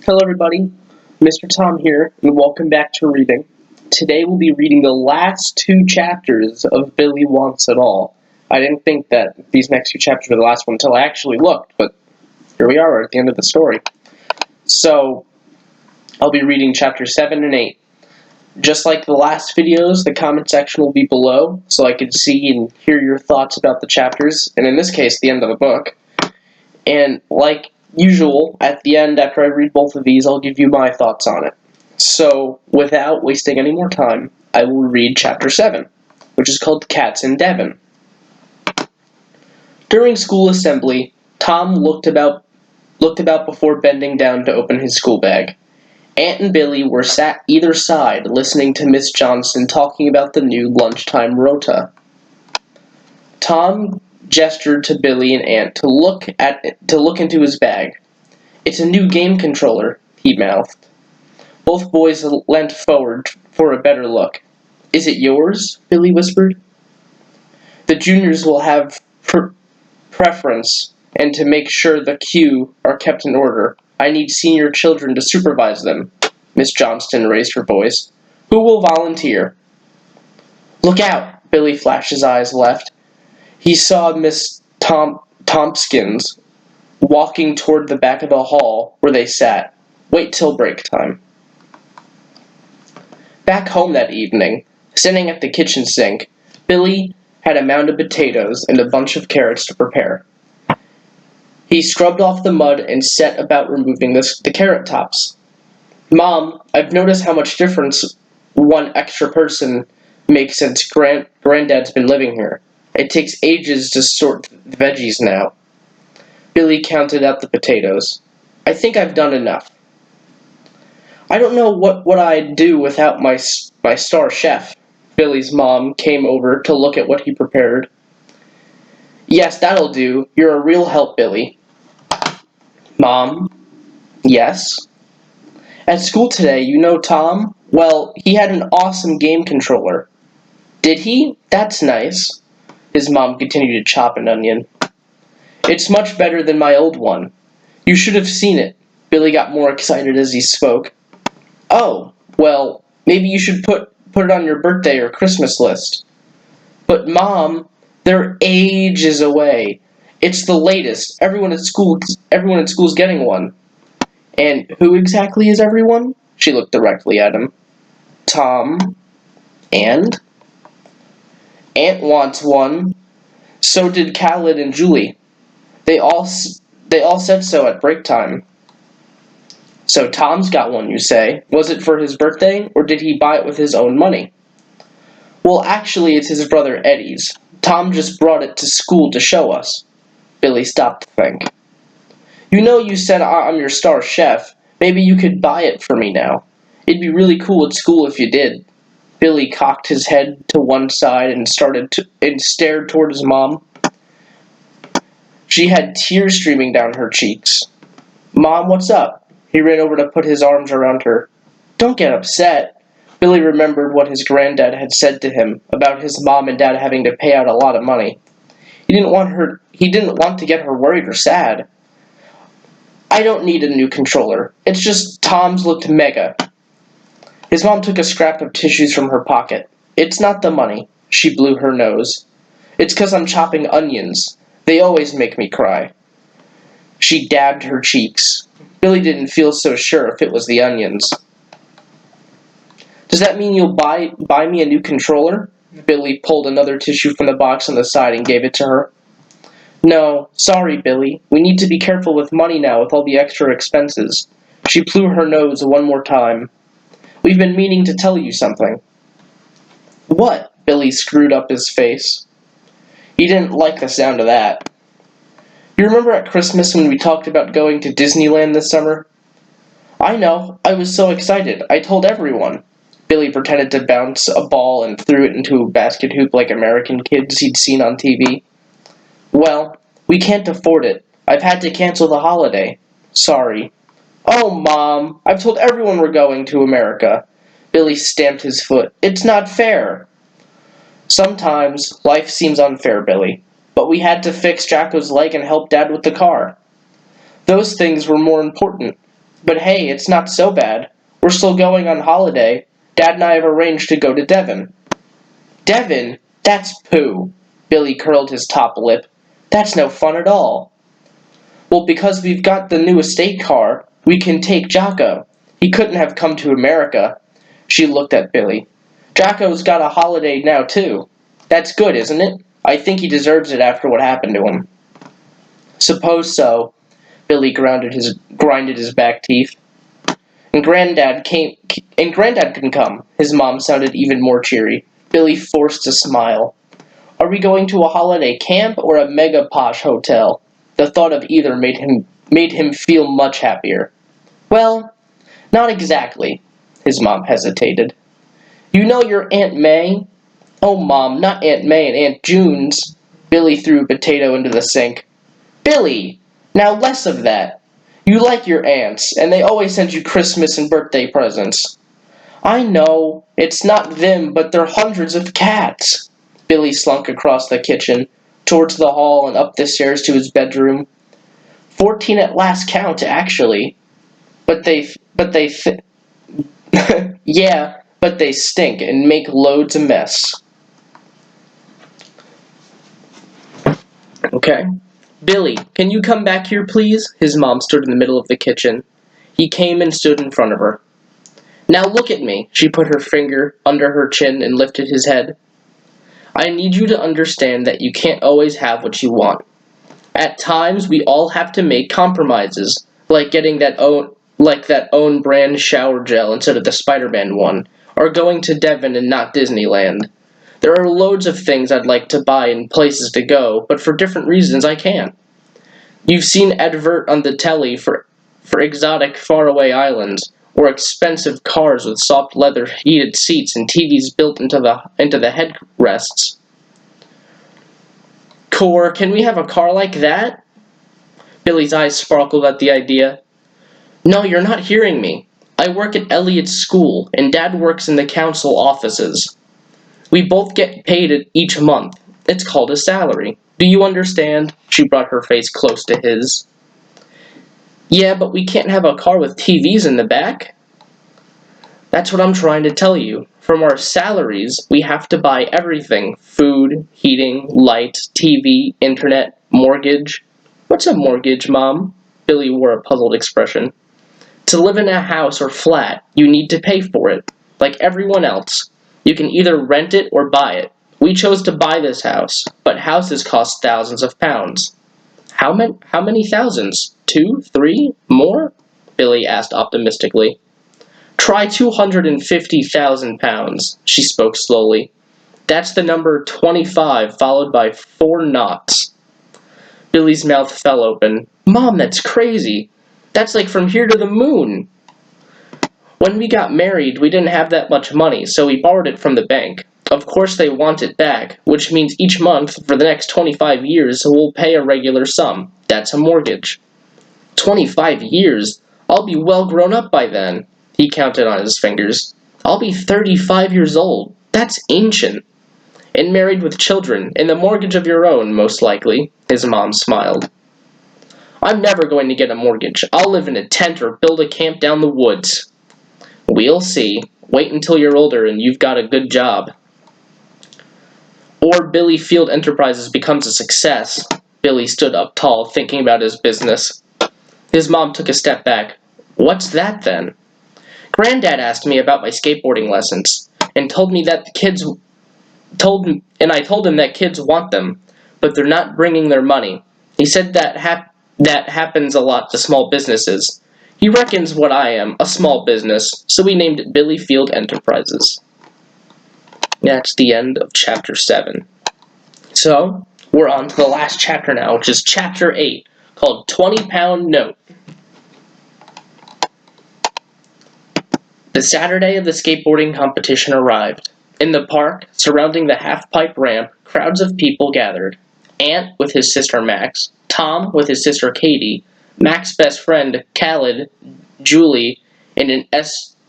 Hello everybody, Mr. Tom here, and welcome back to reading. Today we'll be reading the last two chapters of Billy Wants It All. I didn't think that these next two chapters were the last one until I actually looked, but here we are at the end of the story. So, I'll be reading chapters 7 and 8. Just like the last videos, the comment section will be below, so I can see and hear your thoughts about the chapters, and in this case, the end of the book. And like usual, at the end, after I read both of these, I'll give you my thoughts on it. So, without wasting any more time, I will read Chapter 7, which is called Cats in Devon. During school assembly, Tom looked about before bending down to open his school bag. Aunt and Billy were sat either side, listening to Miss Johnson talking about the new lunchtime rota. Tom gestured to Billy and Aunt to look into his bag. "It's a new game controller," he mouthed. Both boys leant forward for a better look. "Is it yours?" Billy whispered. "The juniors will have preference, and to make sure the queue are kept in order, I need senior children to supervise them." Miss Johnston raised her voice. "Who will volunteer?" "Look out!" Billy flashed his eyes left. He saw Miss Tompkins walking toward the back of the hall where they sat. "Wait till break time." Back home that evening, sitting at the kitchen sink, Billy had a mound of potatoes and a bunch of carrots to prepare. He scrubbed off the mud and set about removing the carrot tops. "Mom, I've noticed how much difference one extra person makes since Granddad's been living here. It takes ages to sort the veggies now." Billy counted out the potatoes. "I think I've done enough." "I don't know what I'd do without my star chef." Billy's mom came over to look at what he prepared. "Yes, that'll do. You're a real help, Billy." "Mom?" "Yes?" "At school today, you know Tom? Well, he had an awesome game controller." "Did he? That's nice." His mom continued to chop an onion. "It's much better than my old one. You should have seen it." Billy got more excited as he spoke. "Oh, well, maybe you should put it on your birthday or Christmas list." "But Mom, they're ages away. It's the latest. Everyone at school's getting one." "And who exactly is everyone?" She looked directly at him. "Tom. And?" "Aunt wants one. So did Khaled and Julie. They all said so at break time." "So Tom's got one, you say. Was it for his birthday, or did he buy it with his own money?" "Well, actually, it's his brother Eddie's. Tom just brought it to school to show us." Billy stopped to think. "You know you said I'm your star chef. Maybe you could buy it for me now. It'd be really cool at school if you did." Billy cocked his head to one side and stared toward his mom. She had tears streaming down her cheeks. "Mom, what's up?" He ran over to put his arms around her. "Don't get upset." Billy remembered what his granddad had said to him about his mom and dad having to pay out a lot of money. He didn't want to get her worried or sad. "I don't need a new controller. It's just Tom's looked mega." His mom took a scrap of tissues from her pocket. "It's not the money." She blew her nose. "It's 'cause I'm chopping onions. They always make me cry." She dabbed her cheeks. Billy didn't feel so sure if it was the onions. "Does that mean you'll buy me a new controller?" Billy pulled another tissue from the box on the side and gave it to her. "No, sorry, Billy. We need to be careful with money now with all the extra expenses." She blew her nose one more time. "We've been meaning to tell you something." "What?" Billy screwed up his face. He didn't like the sound of that. "You remember at Christmas when we talked about going to Disneyland this summer?" "I know. I was so excited. I told everyone." Billy pretended to bounce a ball and threw it into a basket hoop like American kids he'd seen on TV. "Well, we can't afford it. I've had to cancel the holiday. Sorry." "Oh, Mom, I've told everyone we're going to America." Billy stamped his foot. "It's not fair." "Sometimes life seems unfair, Billy. But we had to fix Jacko's leg and help Dad with the car. Those things were more important." But hey, it's not so bad. We're still going on holiday. Dad and I have arranged to go to Devon. Devon? That's pooh. Billy curled his top lip. That's no fun at all. Well, because we've got the new estate car, we can take Jocko. He couldn't have come to America. She looked at Billy. Jocko's got a holiday now, too. That's good, isn't it? I think he deserves it after what happened to him. Suppose so. Billy grinded his back teeth. And Granddad can come. His mom sounded even more cheery. Billy forced a smile. Are we going to a holiday camp or a mega posh hotel? The thought of either made him feel much happier. Well, not exactly. His mom hesitated. You know your Aunt May? Oh, Mom, not Aunt May and Aunt June's. Billy threw a potato into the sink. Billy! Now less of that. You like your aunts, and they always send you Christmas and birthday presents. I know. It's not them, but they're hundreds of cats. Billy slunk across the kitchen, towards the hall and up the stairs to his bedroom. 14 at last count, actually. Yeah, but they stink and make loads of mess. Okay. Billy, can you come back here, please? His mom stood in the middle of the kitchen. He came and stood in front of her. Now look at me. She put her finger under her chin and lifted his head. I need you to understand that you can't always have what you want. At times, we all have to make compromises, like getting that own brand shower gel instead of the Spider-Man one, or going to Devon and not Disneyland. There are loads of things I'd like to buy and places to go, but for different reasons I can't. You've seen advert on the telly for exotic faraway islands, or expensive cars with soft leather heated seats and TVs built into the headrests. Core, can we have a car like that? Billy's eyes sparkled at the idea. No, you're not hearing me. I work at Elliot's school, and Dad works in the council offices. We both get paid each month. It's called a salary. Do you understand? She brought her face close to his. Yeah, but we can't have a car with TVs in the back. That's what I'm trying to tell you. From our salaries, we have to buy everything. Food, heating, light, TV, internet, mortgage. What's a mortgage, Mom? Billy wore a puzzled expression. To live in a house or flat, you need to pay for it, like everyone else. You can either rent it or buy it. We chose to buy this house, but houses cost thousands of pounds. How many thousands? 2, 3, more? Billy asked optimistically. Try 250,000 pounds, she spoke slowly. That's the number 25 followed by 4 knots. Billy's mouth fell open. Mom, that's crazy. That's like from here to the moon. When we got married, we didn't have that much money, so we borrowed it from the bank. Of course they want it back, which means each month for the next 25 years we'll pay a regular sum. That's a mortgage. 25 years? I'll be well grown up by then. He counted on his fingers. I'll be 35 years old. That's ancient. And married with children, and the mortgage of your own, most likely. His mom smiled. I'm never going to get a mortgage. I'll live in a tent or build a camp down the woods. We'll see. Wait until you're older and you've got a good job. Or Billy Field Enterprises becomes a success. Billy stood up tall, thinking about his business. His mom took a step back. What's that then? Granddad asked me about my skateboarding lessons and told me that I told him that kids want them, but they're not bringing their money. He said that happens a lot to small businesses. He reckons what I am, a small business, so we named it Billy Field Enterprises. That's the end of chapter 7. So, we're on to the last chapter now, which is chapter 8, called 20-Pound Note. The Saturday of the skateboarding competition arrived. In the park, surrounding the half-pipe ramp, crowds of people gathered. Ant with his sister Max, Tom with his sister Katie, Max's best friend Khaled, Julie, and an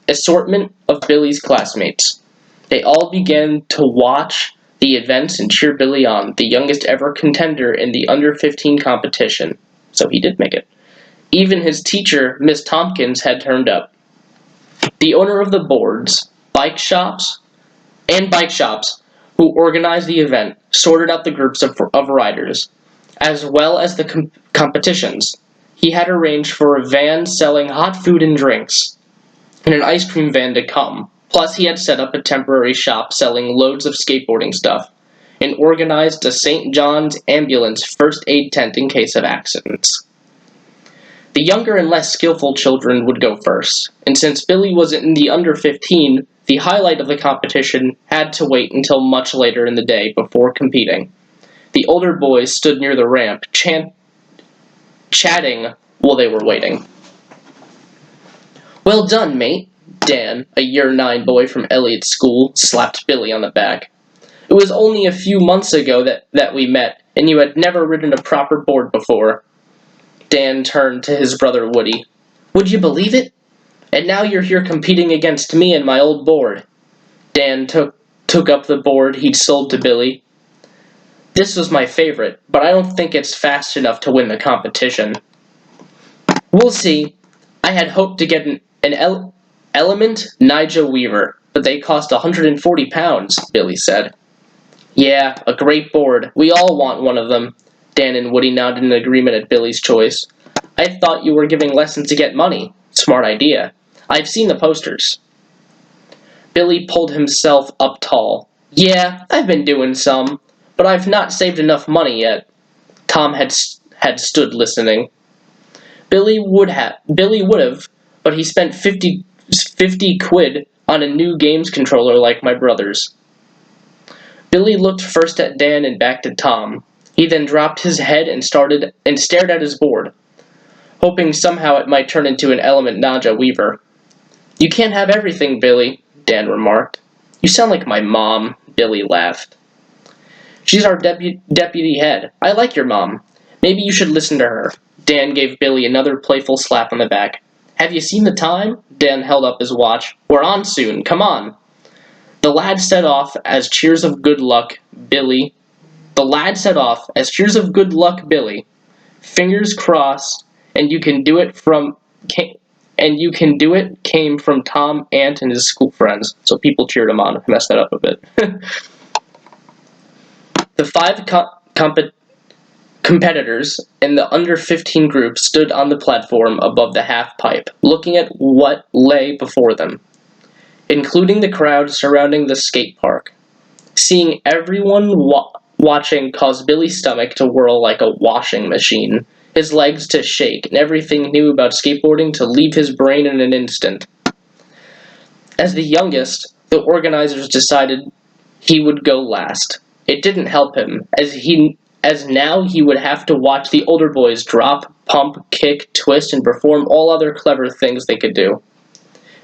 assortment of Billy's classmates. They all began to watch the events and cheer Billy on, the youngest ever contender in the under-15 competition. So he did make it. Even his teacher, Miss Tompkins, had turned up. The owner of the boards, bike shops, who organized the event sorted out the groups of riders, as well as the competitions. He had arranged for a van selling hot food and drinks, and an ice cream van to come. Plus, he had set up a temporary shop selling loads of skateboarding stuff, and organized a St. John's ambulance first aid tent in case of accidents. The younger and less skillful children would go first, and since Billy was in the under 15, the highlight of the competition had to wait until much later in the day before competing. The older boys stood near the ramp, chatting while they were waiting. "Well done, mate," Dan, a year 9 boy from Elliot's school, slapped Billy on the back. "It was only a few months ago that we met, and you had never ridden a proper board before." Dan turned to his brother Woody. "Would you believe it? And now you're here competing against me and my old board." Dan took up the board he'd sold to Billy. "This was my favorite, but I don't think it's fast enough to win the competition." "We'll see. I had hoped to get an Element Nigel Weaver, but they cost 140 pounds, Billy said. "Yeah, a great board. We all want one of them." Dan and Woody nodded in agreement at Billy's choice. "I thought you were giving lessons to get money. Smart idea. I've seen the posters." Billy pulled himself up tall. "Yeah, I've been doing some, but I've not saved enough money yet." Tom had stood listening. Billy would have, but he spent 50 quid on a new games controller like my brother's. Billy looked first at Dan and back to Tom. He then dropped his head and stared at his board, hoping somehow it might turn into an Element Naja Weaver. "You can't have everything, Billy," Dan remarked. "You sound like my mom," Billy laughed. "She's our deputy head. I like your mom. Maybe you should listen to her." Dan gave Billy another playful slap on the back. "Have you seen the time?" Dan held up his watch. "We're on soon. Come on." The lad set off as cheers of good luck, Billy. Fingers crossed, and you can do it came from Tom, Ant, and his school friends. So people cheered him on. I messed that up a bit. The 5 competitors in the under 15 group stood on the platform above the half pipe, looking at what lay before them, including the crowd surrounding the skate park. Seeing everyone watching caused Billy's stomach to whirl like a washing machine, his legs to shake, and everything he knew about skateboarding to leave his brain in an instant. As the youngest, the organizers decided he would go last. It didn't help him, as now he would have to watch the older boys drop, pump, kick, twist, and perform all other clever things they could do.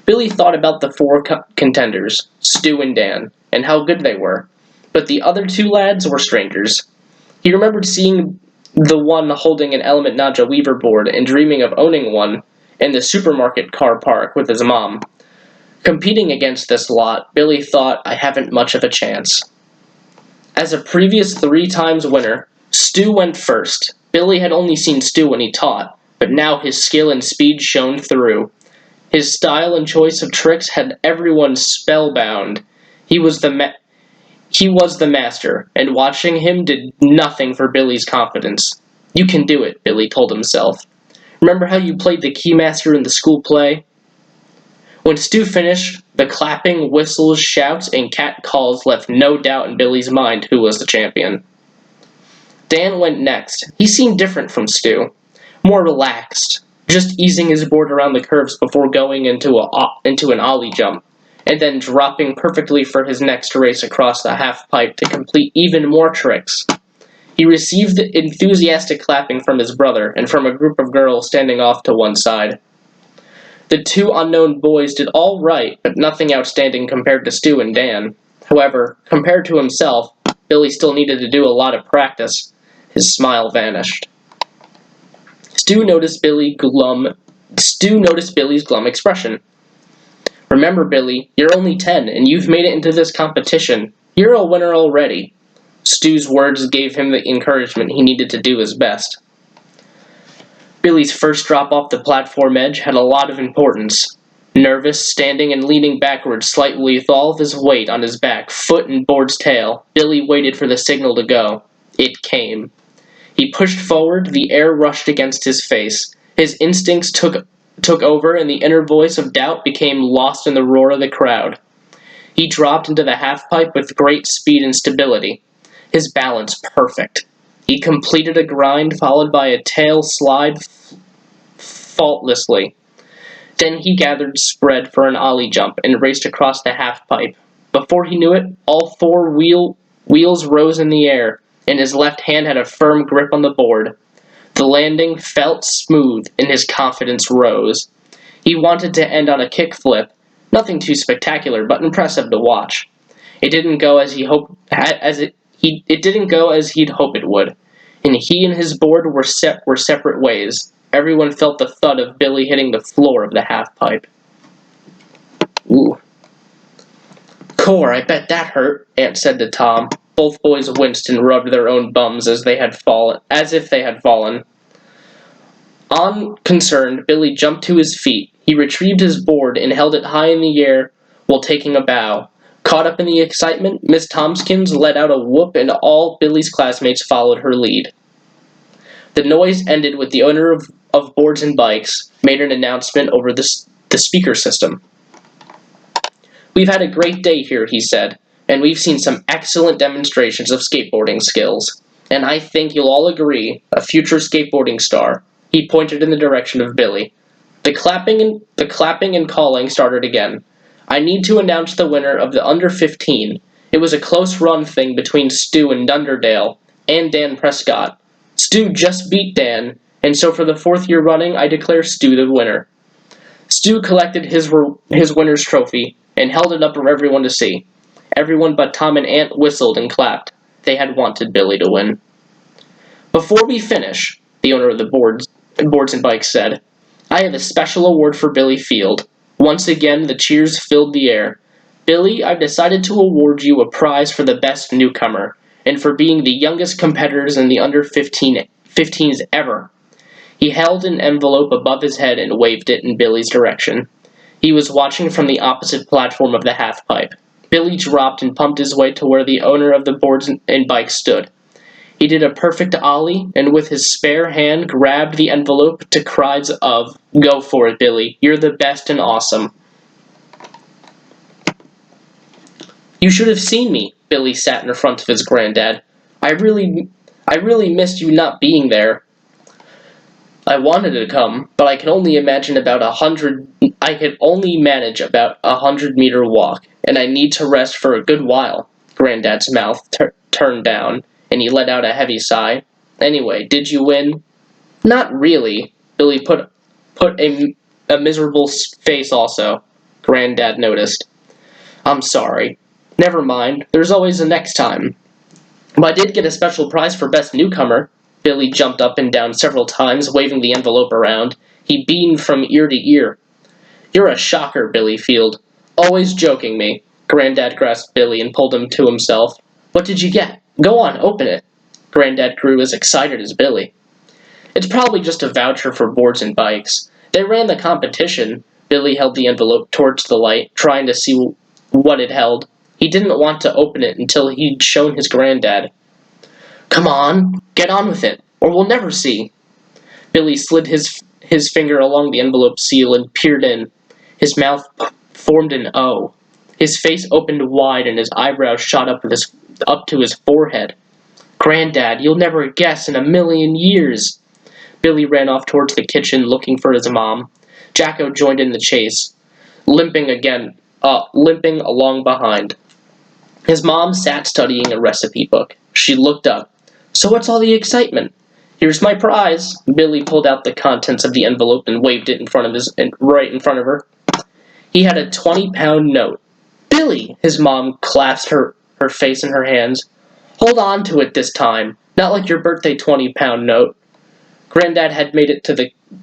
Billy thought about the 4 contenders, Stu and Dan, and how good they were, but the other 2 lads were strangers. He remembered seeing the one holding an Element Naja Weaver board and dreaming of owning one in the supermarket car park with his mom. Competing against this lot, Billy thought, "I haven't much of a chance." As a previous 3 times winner, Stu went first. Billy had only seen Stu when he taught, but now his skill and speed shone through. His style and choice of tricks had everyone spellbound. He was the master, and watching him did nothing for Billy's confidence. "You can do it," Billy told himself. "Remember how you played the Keymaster in the school play?" When Stu finished, the clapping, whistles, shouts, and cat calls left no doubt in Billy's mind who was the champion. Dan went next. He seemed different from Stu, more relaxed, just easing his board around the curves before going into an ollie jump, and then dropping perfectly for his next race across the half pipe to complete even more tricks. He received enthusiastic clapping from his brother and from a group of girls standing off to one side. The 2 unknown boys did all right, but nothing outstanding compared to Stu and Dan. However, compared to himself, Billy still needed to do a lot of practice. His smile vanished. Stu noticed Billy's glum expression. "Remember, Billy, you're only 10, and you've made it into this competition. You're a winner already." Stu's words gave him the encouragement he needed to do his best. Billy's first drop off the platform edge had a lot of importance. Nervous, standing and leaning backwards slightly with all of his weight on his back, foot, and board's tail, Billy waited for the signal to go. It came. He pushed forward, the air rushed against his face. His instincts took over, and the inner voice of doubt became lost in the roar of the crowd. He dropped into the halfpipe with great speed and stability, his balance perfect. He completed a grind followed by a tail slide faultlessly. Then he gathered spread for an ollie jump and raced across the halfpipe. Before he knew it, all four wheels rose in the air, and his left hand had a firm grip on the board. The landing felt smooth, and his confidence rose. He wanted to end on a kickflip, nothing too spectacular, but impressive to watch. It didn't go as it didn't go as he'd hoped it would, and he and his board were separate ways. Everyone felt the thud of Billy hitting the floor of the halfpipe. Ooh. Core, I bet that hurt, Aunt said to Tom. Both boys winced and rubbed their own bums as if they had fallen. Unconcerned, Billy jumped to his feet. He retrieved his board and held it high in the air while taking a bow. Caught up in the excitement, Miss Tompkins let out a whoop and all Billy's classmates followed her lead. The noise ended with the owner of Boards and Bikes made an announcement over the speaker system. We've had a great day here, he said, and we've seen some excellent demonstrations of skateboarding skills. And I think you'll all agree, a future skateboarding star. He pointed in the direction of Billy. The clapping and calling started again. I need to announce the winner of the under 15. It was a close run thing between Stu and Dunderdale and Dan Prescott. Stu just beat Dan, and so for the fourth year running, I declare Stu the winner. Stu collected his winner's trophy and held it up for everyone to see. Everyone but Tom and Aunt whistled and clapped. They had wanted Billy to win. Before we finish, the owner of the Boards and Bikes said, I have a special award for Billy Field. Once again, the cheers filled the air. Billy, I've decided to award you a prize for the best newcomer, and for being the youngest competitors in the under 15s ever. He held an envelope above his head and waved it in Billy's direction. He was watching from the opposite platform of the halfpipe. Billy dropped and pumped his way to where the owner of the Boards and Bikes stood. He did a perfect ollie, and with his spare hand grabbed the envelope to cries of, Go for it, Billy. You're the best and awesome. You should have seen me, Billy sat in front of his granddad. I really missed you not being there. I wanted to come, but I could only manage about a 100-meter walk, and I need to rest for a good while. Granddad's mouth turned down, and he let out a heavy sigh. Anyway, did you win? Not really. Billy put a miserable face also. Granddad noticed. I'm sorry. Never mind. There's always a next time. But I did get a special prize for best newcomer. Billy jumped up and down several times, waving the envelope around. He beamed from ear to ear. You're a shocker, Billy Field. Always joking me. Granddad grasped Billy and pulled him to himself. What did you get? Go on, open it. Granddad grew as excited as Billy. It's probably just a voucher for Boards and Bikes. They ran the competition. Billy held the envelope towards the light, trying to see what it held. He didn't want to open it until he'd shown his granddad. Come on, get on with it, or we'll never see. Billy slid his finger along the envelope seal and peered in. His mouth formed an O. His face opened wide and his eyebrows shot up to his forehead. Granddad, you'll never guess in a million years. Billy ran off towards the kitchen looking for his mom. Jacko joined in the chase, limping along behind. His mom sat studying a recipe book. She looked up. So what's all the excitement? Here's my prize. Billy pulled out the contents of the envelope and waved it right in front of her. He had a 20-pound note. Billy! His mom clasped her face in her hands. Hold on to it this time. Not like your birthday 20-pound note. Granddad had made it to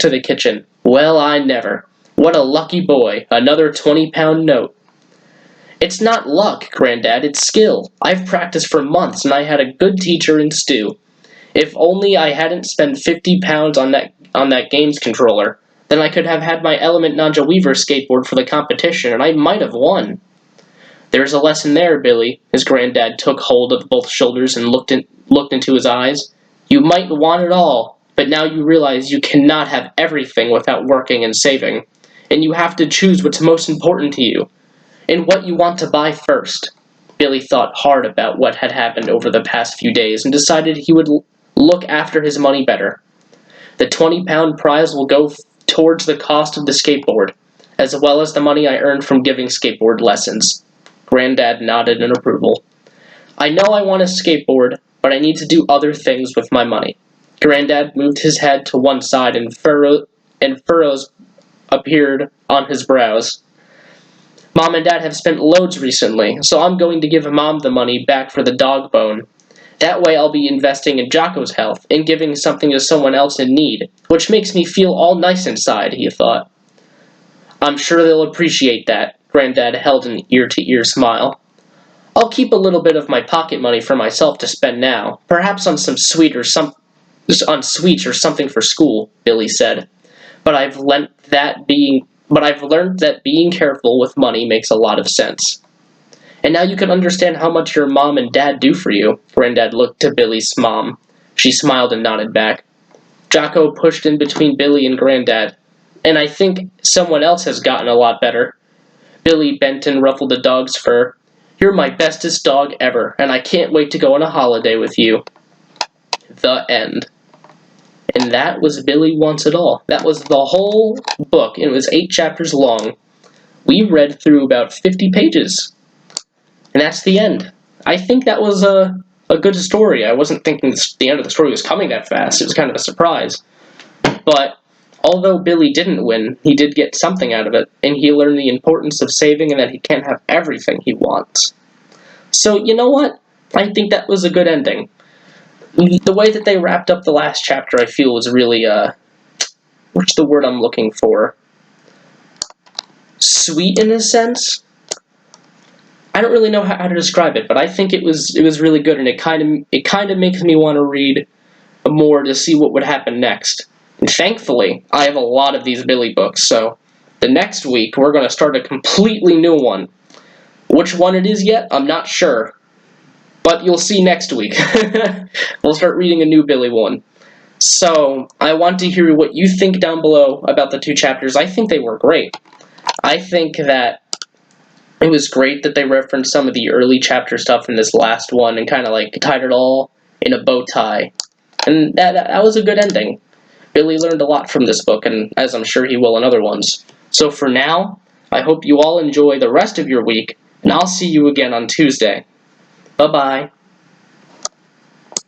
the kitchen. Well, I never. What a lucky boy. Another 20-pound note. It's not luck, Granddad, it's skill. I've practiced for months, and I had a good teacher in Stu. If only I hadn't spent 50 pounds on on that games controller, then I could have had my Element Ninja Weaver skateboard for the competition, and I might have won. There's a lesson there, Billy. His granddad took hold of both shoulders and looked into his eyes. You might want it all, but now you realize you cannot have everything without working and saving. And you have to choose what's most important to you, and what you want to buy first. Billy thought hard about what had happened over the past few days and decided he would look after his money better. The 20-pound prize will go towards the cost of the skateboard, as well as the money I earned from giving skateboard lessons. Granddad nodded in approval. I know I want a skateboard, but I need to do other things with my money. Granddad moved his head to one side and furrows appeared on his brows. Mom and Dad have spent loads recently, so I'm going to give Mom the money back for the dog bone. That way I'll be investing in Jocko's health and giving something to someone else in need, which makes me feel all nice inside, he thought. I'm sure they'll appreciate that. Granddad held an ear-to-ear smile. I'll keep a little bit of my pocket money for myself to spend now, perhaps on some sweets or something for school, Billy said. But I've learned that being careful with money makes a lot of sense. And now you can understand how much your mom and dad do for you. Granddad looked to Billy's mom. She smiled and nodded back. Jocko pushed in between Billy and Granddad. And I think someone else has gotten a lot better. Billy bent and ruffled the dog's fur. You're my bestest dog ever, and I can't wait to go on a holiday with you. The end. And that was Billy Wants It All. That was the whole book. It was 8 chapters long. We read through about 50 pages. And that's the end. I think that was a good story. I wasn't thinking the end of the story was coming that fast. It was kind of a surprise. But although Billy didn't win, he did get something out of it, and he learned the importance of saving and that he can't have everything he wants. So, you know what? I think that was a good ending. The way that they wrapped up the last chapter, I feel, was really, what's the word I'm looking for? Sweet, in a sense? I don't really know how to describe it, but I think it was really good, and it kind of makes me want to read more to see what would happen next. And thankfully, I have a lot of these Billy books, so the next week we're going to start a completely new one. Which one it is yet, I'm not sure. But you'll see next week. We'll start reading a new Billy one. So, I want to hear what you think down below about the 2 chapters. I think they were great. I think that it was great that they referenced some of the early chapter stuff in this last one and kind of like tied it all in a bow tie. And that was a good ending. Billy learned a lot from this book, and as I'm sure he will in other ones. So for now, I hope you all enjoy the rest of your week, and I'll see you again on Tuesday. Bye-bye.